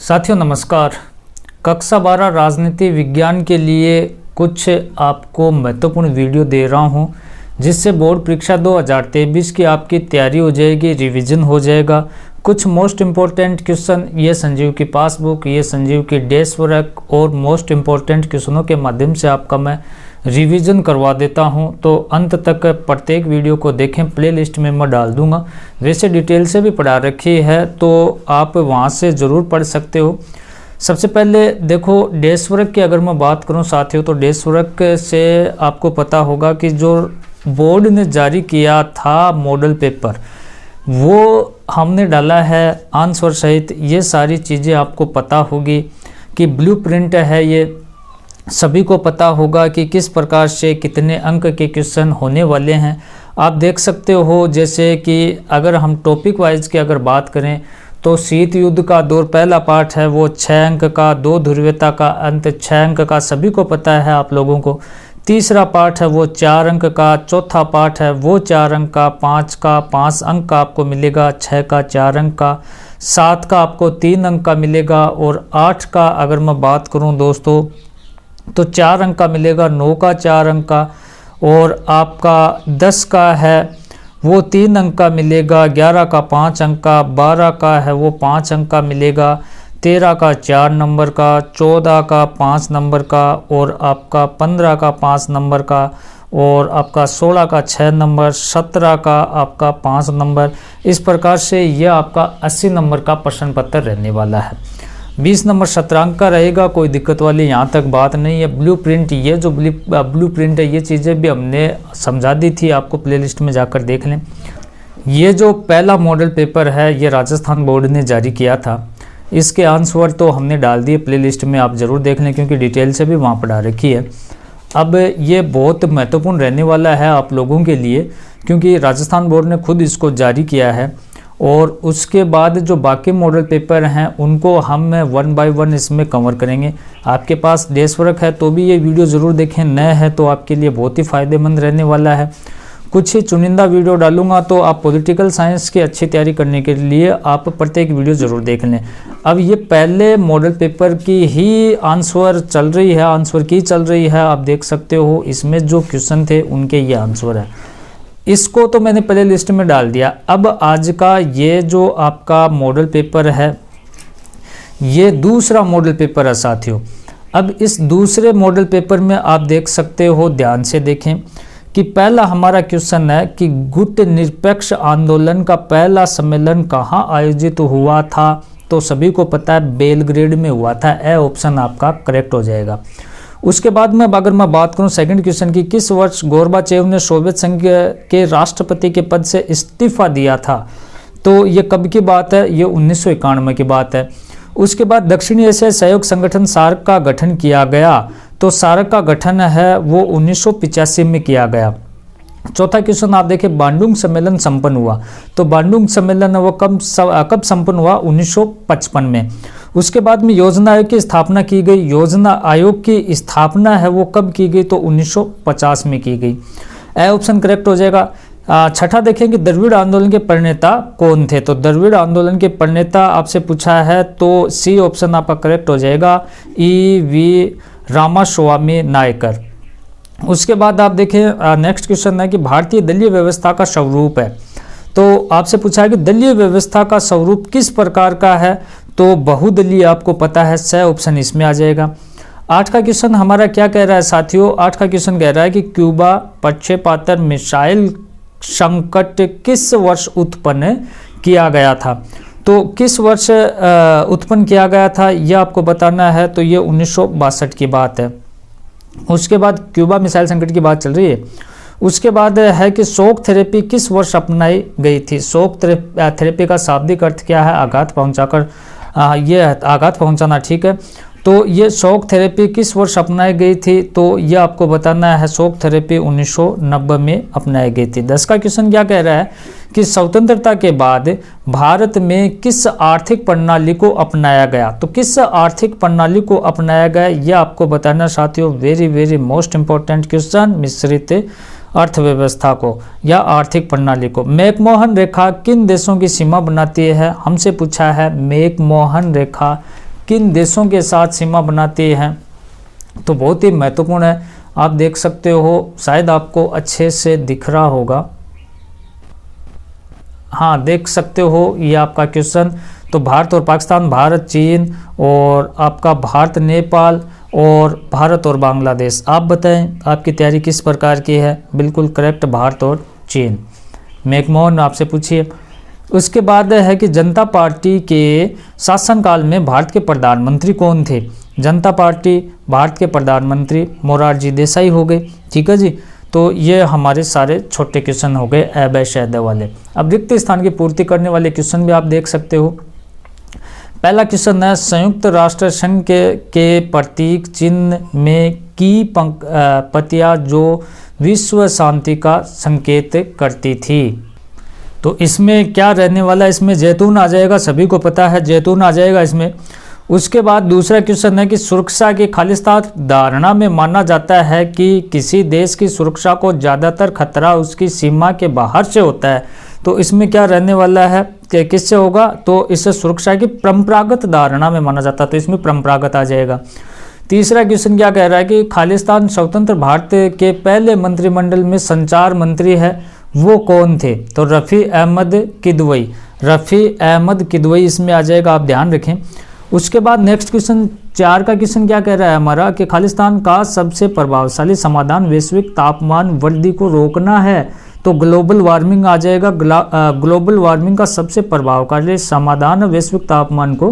साथियों नमस्कार। कक्षा 12 राजनीति विज्ञान के लिए कुछ आपको महत्वपूर्ण वीडियो दे रहा हूं, जिससे बोर्ड परीक्षा 2023 की आपकी तैयारी हो जाएगी, रिवीजन हो जाएगा। कुछ मोस्ट इम्पोर्टेंट क्वेश्चन ये संजीव की पासबुक, ये संजीव की डेस्क वर्क और मोस्ट इम्पोर्टेंट क्वेश्चनों के माध्यम से आपका मैं रिवीजन करवा देता हूं। तो अंत तक प्रत्येक वीडियो को देखें, प्लेलिस्ट में मैं डाल दूंगा। वैसे डिटेल से भी पढ़ा रखी है तो आप वहां से ज़रूर पढ़ सकते हो। सबसे पहले देखो, डेस्क वर्क की अगर मैं बात करूं साथियों, तो डेस्क वर्क से आपको पता होगा कि जो बोर्ड ने जारी किया था मॉडल पेपर, वो हमने डाला है आंसर सहित। ये सारी चीज़ें आपको पता होगी कि ब्लूप्रिंट है, ये सभी को पता होगा कि किस प्रकार से कितने अंक के क्वेश्चन होने वाले हैं। आप देख सकते हो, जैसे कि अगर हम टॉपिक वाइज की अगर बात करें तो शीत युद्ध का दौर पहला पार्ट है वो 6 अंक का, 2 ध्रुवीयता का अंत 6 अंक का, सभी को पता है आप लोगों को। तीसरा पार्ट है वो 4 अंक का, चौथा पार्ट है वो 4 अंक का, 5 अंक का आपको मिलेगा, 6 का 4 अंक का, 7 का आपको 3 अंक का मिलेगा, और 8 का अगर मैं बात करूं दोस्तों तो 4 अंक का मिलेगा, 9 का 4 अंक का, और आपका 10 का है वो 3 अंक का मिलेगा, 11 का 5 अंक का, 12 का है वो 5 अंक का मिलेगा, 13 का 4 नंबर का, 14 का 5 नंबर का, और आपका 15 का 5 नंबर का, और आपका 16 का 6 नंबर, 17 का आपका 5 नंबर। इस प्रकार से यह आपका 80 नंबर का प्रश्न पत्र रहने वाला है। 20 नंबर शतरंग का रहेगा, कोई दिक्कत वाली यहाँ तक बात नहीं है। ब्लूप्रिंट, ये जो ब्लूप्रिंट है ये चीज़ें भी हमने समझा दी थी, आपको प्लेलिस्ट में जाकर देख लें। ये जो पहला मॉडल पेपर है ये राजस्थान बोर्ड ने जारी किया था, इसके आंसर तो हमने डाल दिए प्लेलिस्ट में, आप ज़रूर देख लें क्योंकि डिटेल से भी वहाँ पढ़ा रखी है। अब ये बहुत महत्वपूर्ण रहने वाला है आप लोगों के लिए, क्योंकि राजस्थान बोर्ड ने खुद इसको जारी किया है, और उसके बाद जो बाकी मॉडल पेपर हैं उनको हम 1 बाय 1 इसमें कवर करेंगे। आपके पास डेस्क वर्क है तो भी ये वीडियो ज़रूर देखें, नए हैं तो आपके लिए बहुत ही फ़ायदेमंद रहने वाला है। कुछ ही चुनिंदा वीडियो डालूंगा तो आप पॉलिटिकल साइंस की अच्छी तैयारी करने के लिए आप प्रत्येक वीडियो ज़रूर देख लें। अब ये पहले मॉडल पेपर की ही आंसर चल रही है, आंसर की चल रही है, आप देख सकते हो इसमें जो क्वेश्चन थे उनके ये आंसर है। इसको तो मैंने पहले लिस्ट में डाल दिया। अब आज का ये जो आपका मॉडल पेपर है ये दूसरा मॉडल पेपर है साथियों। अब इस दूसरे मॉडल पेपर में आप देख सकते हो, ध्यान से देखें कि पहला हमारा क्वेश्चन है कि गुट निरपेक्ष आंदोलन का पहला सम्मेलन कहाँ आयोजित हुआ था। तो सभी को पता है बेलग्रेड में हुआ था, ए ऑप्शन आपका करेक्ट हो जाएगा। उसके बाद में अगर मैं बात करूं सेकंड क्वेश्चन की, किस वर्ष गोर्बाचेव ने सोवियत संघ के राष्ट्रपति के पद से इस्तीफा दिया था। तो ये कब की बात है, ये 1991 की बात है। उसके बाद दक्षिणी एशियाई सहयोग संगठन सार्क का गठन किया गया, तो सार्क का गठन है वो 1985 में किया गया। चौथा क्वेश्चन आप देखें, बांडुंग सम्मेलन संपन्न हुआ, तो बांडुंग सम्मेलन वो कब संपन्न हुआ, 1955 में। उसके बाद में योजना आयोग की स्थापना की गई, योजना आयोग की स्थापना है वो कब की गई, तो 1950 में की गई। ए ऑप्शन करेक्ट हो जाएगा। छठा देखेंगे, द्रविड़ आंदोलन के प्रणेता कौन थे। तो द्रविड़ आंदोलन के प्रणेता आपसे पूछा है तो सी ऑप्शन आपका करेक्ट हो जाएगा, E.V. रामास्वामी नायकर। उसके बाद आप देखें नेक्स्ट क्वेश्चन है कि भारतीय दलीय व्यवस्था का स्वरूप है। तो आपसे पूछा है कि दलीय व्यवस्था का स्वरूप किस प्रकार का है, तो बहुदलीय आपको पता है, 6 ऑप्शन इसमें आ जाएगा। 8 का क्वेश्चन हमारा क्या कह रहा है साथियों, 8 का क्वेश्चन कह रहा है कि क्यूबा प्रक्षेपास्त्र मिसाइल संकट किस वर्ष उत्पन्न किया गया था। तो किस वर्ष उत्पन्न किया गया था यह आपको बताना है, तो ये 1962 की बात है। उसके बाद क्यूबा मिसाइल संकट की बात चल रही है। उसके बाद है कि शॉक थेरेपी किस वर्ष अपनाई गई थी। शॉक थेरेपी का शाब्दिक अर्थ क्या है, आघात पहुंचाकर, ये आघात पहुंचाना, ठीक है। तो ये शॉक थेरेपी किस वर्ष अपनाई गई थी, तो ये आपको बताना है, शॉक थेरेपी 1990 में अपनाई गई थी। 10 का क्वेश्चन क्या कह रहा है कि स्वतंत्रता के बाद भारत में किस आर्थिक प्रणाली को अपनाया गया। तो किस आर्थिक प्रणाली को अपनाया गया ये आपको बताना साथियों, वेरी मोस्ट इंपॉर्टेंट क्वेश्चन, मिश्रित अर्थव्यवस्था को या आर्थिक प्रणाली को। मैकमोहन रेखा किन देशों की सीमा बनाती है, हमसे पूछा है मैकमोहन रेखा किन देशों के साथ सीमा बनाती है, तो बहुत ही महत्वपूर्ण है। आप देख सकते हो, शायद आपको अच्छे से दिख रहा होगा। हाँ, देख सकते हो ये आपका क्वेश्चन। तो भारत और पाकिस्तान, भारत चीन, और आपका भारत नेपाल, और भारत और बांग्लादेश। आप बताएं आपकी तैयारी किस प्रकार की है। बिल्कुल करेक्ट, भारत और चीन। मैकमोहन आपसे पूछिए। उसके बाद है कि जनता पार्टी के शासनकाल में भारत के प्रधानमंत्री कौन थे। जनता पार्टी, भारत के प्रधानमंत्री मोरारजी देसाई हो गए। ठीक है जी। तो ये हमारे सारे छोटे क्वेश्चन हो गए ए शहद वाले। अब रिक्त स्थान की पूर्ति करने वाले क्वेश्चन भी आप देख सकते हो। पहला क्वेश्चन है, संयुक्त राष्ट्र संघ के प्रतीक चिन्ह में की पत्तियां जो विश्व शांति का संकेत करती थी। तो इसमें क्या रहने वाला है, इसमें जैतून आ जाएगा, सभी को पता है जैतून आ जाएगा इसमें। उसके बाद दूसरा क्वेश्चन है कि सुरक्षा की खालिस्तान धारणा में माना जाता है कि किसी देश की सुरक्षा को ज़्यादातर खतरा उसकी सीमा के बाहर से होता है। तो इसमें क्या रहने वाला है कि किससे होगा, तो इससे सुरक्षा की परंपरागत धारणा में माना जाता है, तो इसमें परंपरागत आ जाएगा। तीसरा क्वेश्चन क्या कह रहा है कि खालिस्तान स्वतंत्र भारत के पहले मंत्रिमंडल में संचार मंत्री है, वो कौन थे। तो रफ़ी अहमद किदवई, रफ़ी अहमद किदवई इसमें आ जाएगा, आप ध्यान रखें। उसके बाद नेक्स्ट क्वेश्चन 4 का क्वेश्चन क्या कह रहा है हमारा कि खालिस्तान का सबसे प्रभावशाली समाधान वैश्विक तापमान वृद्धि को रोकना है। तो ग्लोबल वार्मिंग आ जाएगा। ग्लोबल वार्मिंग का सबसे प्रभावकारी समाधान वैश्विक तापमान को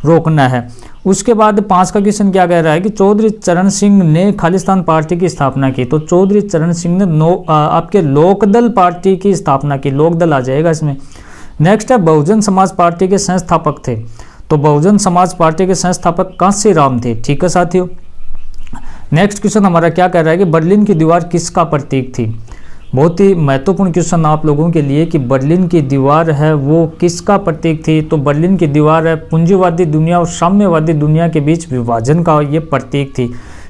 रोकना है। उसके बाद 5 का क्वेश्चन क्या कह रहा है कि चौधरी चरण सिंह ने खालिस्तान पार्टी की स्थापना की। तो चौधरी चरण सिंह ने आपके लोकदल पार्टी की स्थापना की, लोकदल आ जाएगा इसमें। नेक्स्ट है, बहुजन समाज पार्टी के संस्थापक थे। तो बहुजन समाज पार्टी के संस्थापक कांशीराम थे। ठीक है साथियों। नेक्स्ट क्वेश्चन हमारा क्या कह रहा है कि बर्लिन की दीवार किसका प्रतीक थी। बहुत ही महत्वपूर्ण क्वेश्चन आप लोगों के लिए कि बर्लिन की दीवार है वो किसका प्रतीक थी। तो बर्लिन की दीवार है पूंजीवादी दुनिया और साम्यवादी दुनिया के बीच विभाजन का ये प्रतीक थी।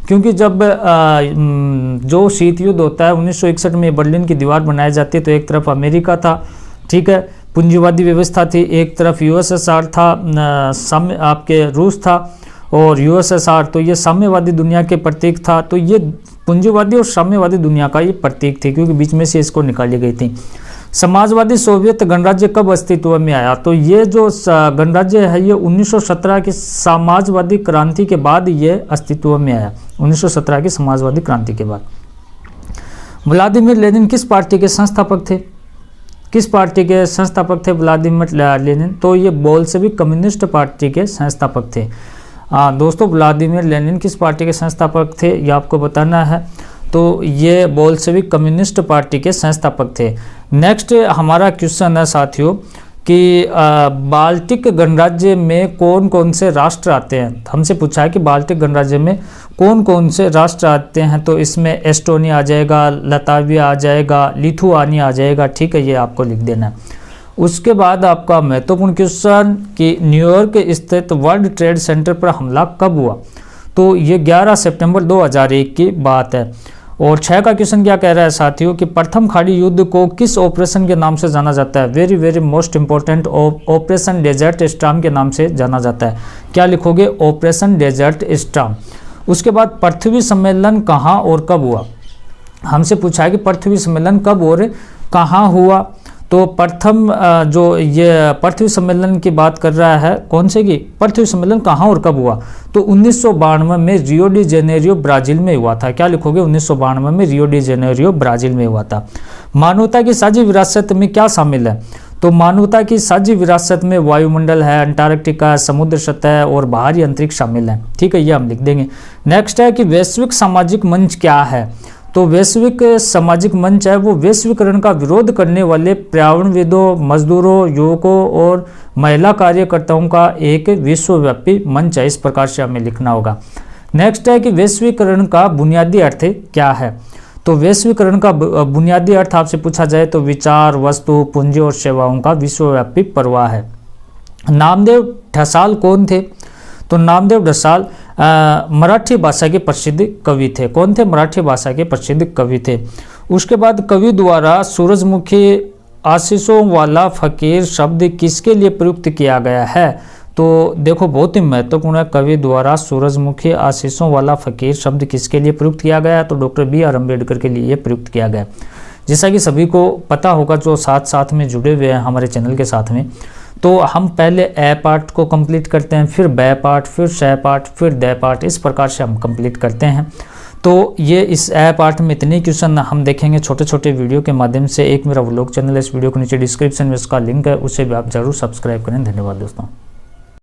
क्योंकि जब जो शीत युद्ध होता है 1961 में बर्लिन की दीवार बनाई जाती है, तो एक तरफ अमेरिका था, ठीक है, पूंजीवादी व्यवस्था थी, एक तरफ यूएसएसआर था, आपके रूस था और यूएसएसआर, तो ये साम्यवादी दुनिया के प्रतीक था। तो ये पूंजीवादी और साम्यवादी दुनिया का ये प्रतीक थे, क्योंकि बीच में से इसको निकाली गई थी। समाजवादी सोवियत गणराज्य कब अस्तित्व में आया। तो ये जो गणराज्य है ये 1917 की समाजवादी क्रांति के बाद ये अस्तित्व में आया, 1917 की समाजवादी क्रांति के बाद। व्लादिमीर लेनिन किस पार्टी के संस्थापक थे। किस पार्टी के संस्थापक थे व्लादिमीर लेनिन। तो ये बोल्शेविक कम्युनिस्ट पार्टी के संस्थापक थे। दोस्तों, व्लादिमीर लेनिन किस पार्टी के संस्थापक थे ये आपको बताना है। तो ये बोल्शेविक कम्युनिस्ट पार्टी के संस्थापक थे। नेक्स्ट हमारा क्वेश्चन है साथियों कि बाल्टिक गणराज्य में कौन कौन से राष्ट्र आते हैं। हमसे पूछा है कि बाल्टिक गणराज्य में कौन कौन से राष्ट्र आते हैं। तो इसमें एस्टोनिया आ जाएगा, लताविया आ जाएगा, लिथुआनिया आ जाएगा। ठीक है, ये आपको लिख देना है। उसके बाद आपका महत्वपूर्ण क्वेश्चन कि न्यूयॉर्क स्थित वर्ल्ड ट्रेड सेंटर पर हमला कब हुआ। तो ये 11 सितंबर 2001 की बात है। और 6 का क्वेश्चन क्या कह रहा है साथियों कि प्रथम खाड़ी युद्ध को किस ऑपरेशन के नाम से जाना जाता है। Very very most important, operation Desert Storm के नाम से जाना जाता है। क्या लिखोगे, ऑपरेशन डेजर्ट स्टॉर्म। उसके बाद पृथ्वी सम्मेलन कहाँ और कब हुआ। हमसे पूछा है कि पृथ्वी सम्मेलन कब और कहाँ हुआ। तो प्रथम जो ये पृथ्वी सम्मेलन की बात कर रहा है, कौन से की, पृथ्वी सम्मेलन कहाँ और कब हुआ। तो 1992 में रियो डी जेनेरियो ब्राजील में हुआ था। क्या लिखोगे, 1992 में रियो डी जेनेरियो ब्राजील में हुआ था। मानवता की साझी विरासत में क्या शामिल है। तो मानवता की साझी विरासत में वायुमंडल है, अंटार्कटिका, समुद्र सतह और बाहरी अंतरिक्ष शामिल है। ठीक है, ये हम लिख देंगे। नेक्स्ट है कि वैश्विक सामाजिक मंच क्या है। तो वैश्विक सामाजिक मंच है वो वैश्वीकरण का विरोध करने वाले पर्यावरणविदों, मजदूरों, युवकों और महिला कार्यकर्ताओं का एक विश्वव्यापी मंच है। इस प्रकार से हमें लिखना होगा। नेक्स्ट है कि वैश्वीकरण का बुनियादी अर्थ क्या है। तो वैश्वीकरण का बुनियादी अर्थ आपसे पूछा जाए तो विचार, वस्तु, पूंजी और सेवाओं का विश्वव्यापी प्रवाह है। नामदेव ढसाल कौन थे। तो नामदेव ढसाल मराठी भाषा के प्रसिद्ध कवि थे। कौन थे, मराठी भाषा के प्रसिद्ध कवि थे। उसके बाद कवि द्वारा सूरजमुखी आशीषों वाला फकीर शब्द किसके लिए प्रयुक्त किया गया है। तो देखो बहुत ही महत्वपूर्ण है, कवि द्वारा सूरजमुखी आशीषों वाला फकीर शब्द किसके लिए प्रयुक्त किया गया? तो डॉक्टर BR अम्बेडकर के लिए प्रयुक्त किया गया। जैसा कि सभी को पता होगा जो साथ साथ में जुड़े हुए हैं हमारे चैनल के साथ में, तो हम पहले ए पार्ट को कंप्लीट करते हैं, फिर ब पार्ट, फिर श पार्ट, फिर द पार्ट, इस प्रकार से हम कंप्लीट करते हैं। तो ये इस ए पार्ट में इतने क्वेश्चन हम देखेंगे छोटे छोटे वीडियो के माध्यम से। एक मेरा व्लॉग चैनल है, इस वीडियो के नीचे डिस्क्रिप्शन में उसका लिंक है, उसे भी आप जरूर सब्सक्राइब करें। धन्यवाद दोस्तों।